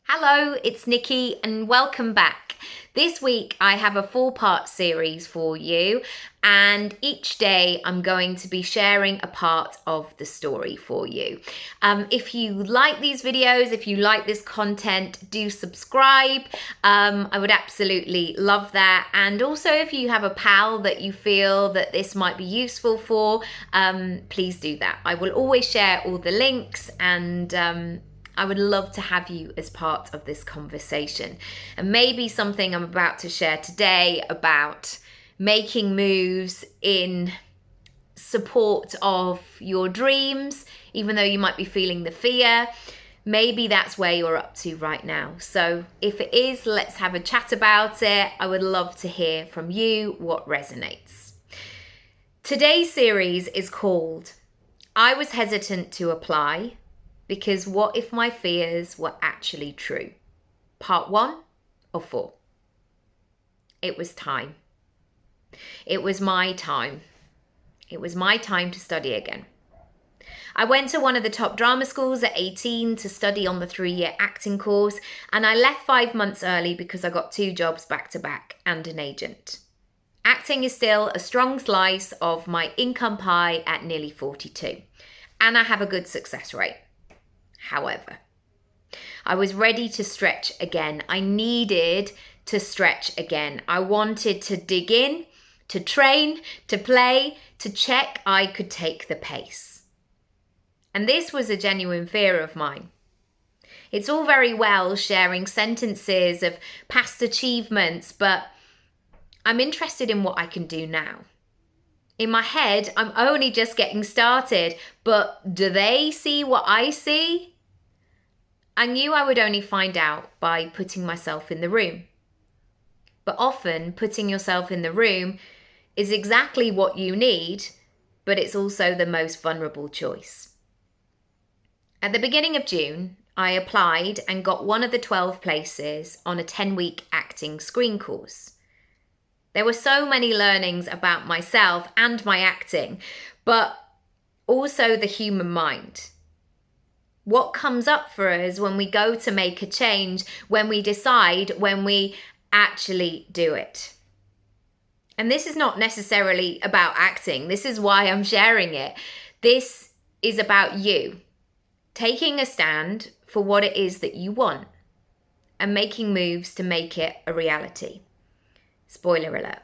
Hello, it's Nikki and welcome back. This week I have a 4-part series for you, and each day I'm going to be sharing a part of the story for you. If you like these videos, if you like this content, do subscribe. I would absolutely love that. And also if you have a pal that you feel that this might be useful for, please do that. I will always share all the links, and I would love to have you as part of this conversation. And maybe something I'm about to share today about making moves in support of your dreams, even though you might be feeling the fear. Maybe that's where you're up to right now. So if it is, let's have a chat about it. I would love to hear from you what resonates. Today's series is called I Was Hesitant to Apply because what if my fears were actually true? Part 1 of 4. It was time. It was my time. It was my time to study again. I went to one of the top drama schools at 18 to study on the 3-year acting course, and I left 5 months early because I got 2 jobs back to back and an agent. Acting is still a strong slice of my income pie at nearly 42, and I have a good success rate. However, I was ready to stretch again. I needed to stretch again. I wanted to dig in, to train, to play, to check I could take the pace. And this was a genuine fear of mine. It's all very well sharing sentences of past achievements, but I'm interested in what I can do now. In my head, I'm only just getting started, but do they see what I see? I knew I would only find out by putting myself in the room. But often, putting yourself in the room is exactly what you need, but it's also the most vulnerable choice. At the beginning of June, I applied and got one of the 12 places on a 10-week acting screen course. There were so many learnings about myself and my acting, but also the human mind. What comes up for us when we go to make a change, when we decide, when we actually do it. And this is not necessarily about acting. This is why I'm sharing it. This is about you taking a stand for what it is that you want and making moves to make it a reality. Spoiler alert,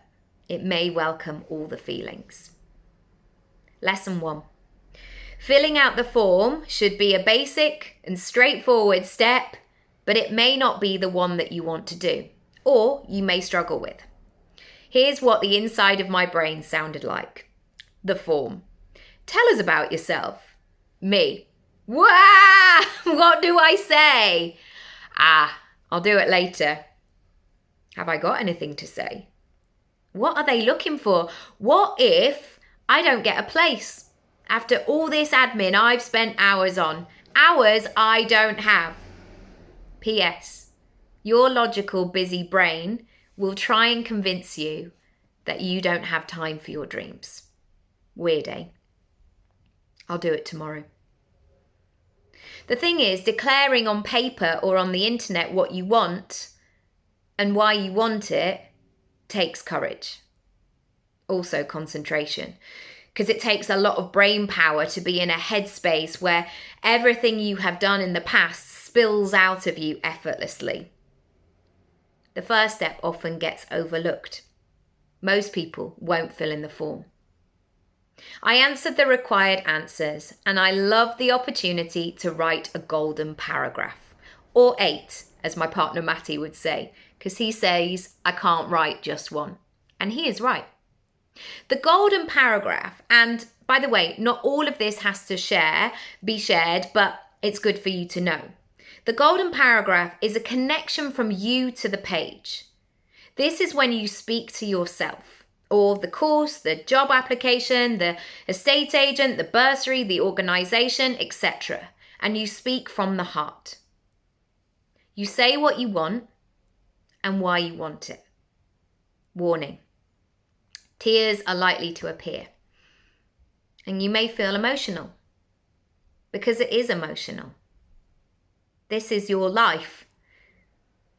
it may welcome all the feelings. Lesson 1. Filling out the form should be a basic and straightforward step, but it may not be the one that you want to do, or you may struggle with. Here's what the inside of my brain sounded like. The form. Tell us about yourself. Me. Wah! What do I say? I'll do it later. Have I got anything to say? What are they looking for? What if I don't get a place? After all this admin I've spent hours on, hours I don't have. P.S. Your logical, busy brain will try and convince you that you don't have time for your dreams. Weird, eh? I'll do it tomorrow. The thing is, declaring on paper or on the internet what you want and why you want it takes courage. Also concentration. Because it takes a lot of brain power to be in a headspace where everything you have done in the past spills out of you effortlessly. The first step often gets overlooked. Most people won't fill in the form. I answered the required answers, and I loved the opportunity to write a golden paragraph, or 8, as my partner Matty would say, because he says I can't write just one, and he is right. The golden paragraph, and by the way, not all of this has to be shared, but it's good for you to know. The golden paragraph is a connection from you to the page. This is when you speak to yourself, or the course, the job application, the estate agent, the bursary, the organisation, etc. And you speak from the heart. You say what you want and why you want it. Warning. Tears are likely to appear. And you may feel emotional, because it is emotional. This is your life.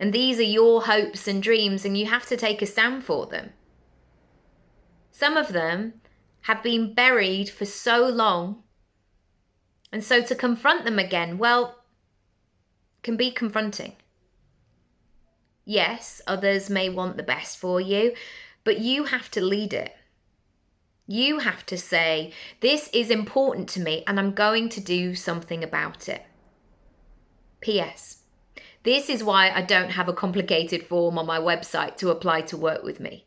And these are your hopes and dreams, and you have to take a stand for them. Some of them have been buried for so long. And so to confront them again, well, can be confronting. Yes, others may want the best for you, but you have to lead it. You have to say, this is important to me and I'm going to do something about it. P.S. This is why I don't have a complicated form on my website to apply to work with me.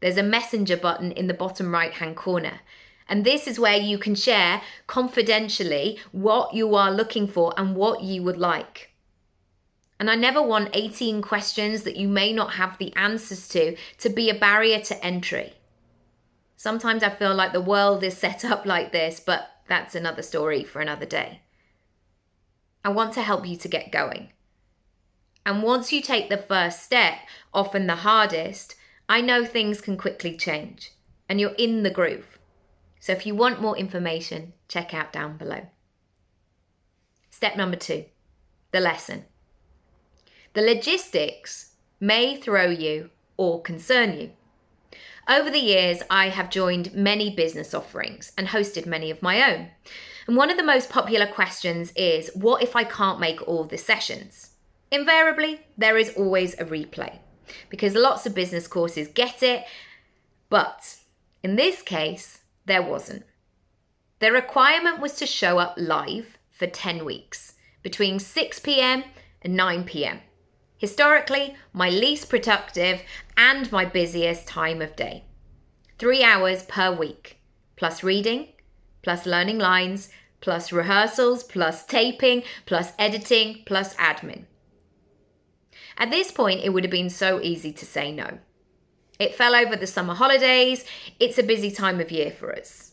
There's a messenger button in the bottom right-hand corner. And this is where you can share confidentially what you are looking for and what you would like. And I never want 18 questions that you may not have the answers to be a barrier to entry. Sometimes I feel like the world is set up like this, but that's another story for another day. I want to help you to get going. And once you take the first step, often the hardest, I know things can quickly change and you're in the groove. So if you want more information, check out down below. Step number 2, the lesson. The logistics may throw you or concern you. Over the years, I have joined many business offerings and hosted many of my own. And one of the most popular questions is, what if I can't make all the sessions? Invariably, there is always a replay because lots of business courses get it, but in this case, there wasn't. The requirement was to show up live for 10 weeks between 6 p.m. and 9 p.m. Historically, my least productive and my busiest time of day. 3 hours per week, plus reading, plus learning lines, plus rehearsals, plus taping, plus editing, plus admin. At this point, it would have been so easy to say no. It fell over the summer holidays. It's a busy time of year for us.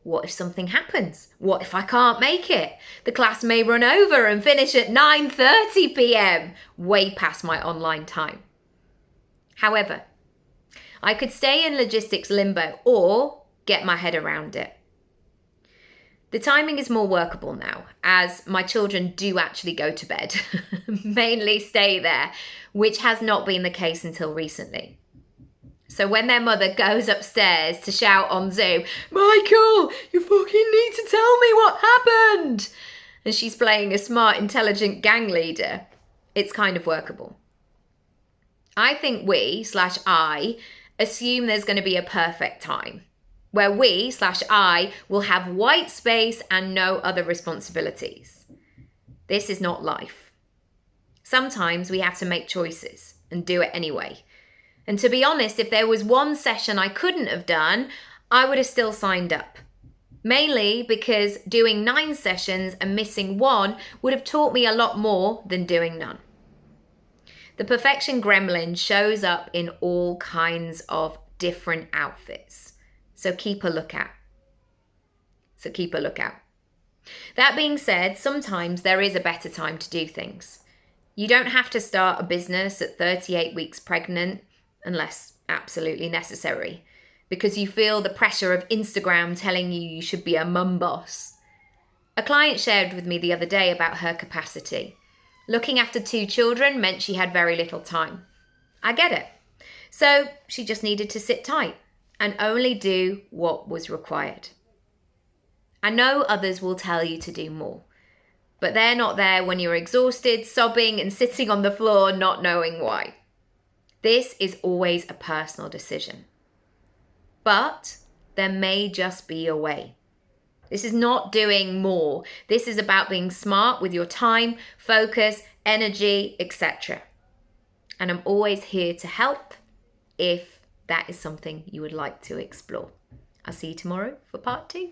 What if something happens? What if I can't make it? The class may run over and finish at 9:30 p.m, way past my online time. However, I could stay in logistics limbo or get my head around it. The timing is more workable now, as my children do actually go to bed, mainly stay there, which has not been the case until recently. So when their mother goes upstairs to shout on Zoom, "Michael, you fucking need to tell me what happened!" and she's playing a smart, intelligent gang leader, it's kind of workable. I think I assume there's going to be a perfect time where I will have white space and no other responsibilities. This is not life. Sometimes we have to make choices and do it anyway. And to be honest, if there was one session I couldn't have done, I would have still signed up. Mainly because doing 9 sessions and missing one would have taught me a lot more than doing none. The perfection gremlin shows up in all kinds of different outfits. So keep a lookout. That being said, sometimes there is a better time to do things. You don't have to start a business at 38 weeks pregnant, unless absolutely necessary, because you feel the pressure of Instagram telling you should be a mum boss. A client shared with me the other day about her capacity. Looking after 2 children meant she had very little time. I get it. So she just needed to sit tight and only do what was required. I know others will tell you to do more, but they're not there when you're exhausted, sobbing and sitting on the floor not knowing why. This is always a personal decision. But there may just be a way. This is not doing more. This is about being smart with your time, focus, energy, etc. And I'm always here to help if that is something you would like to explore. I'll see you tomorrow for part 2.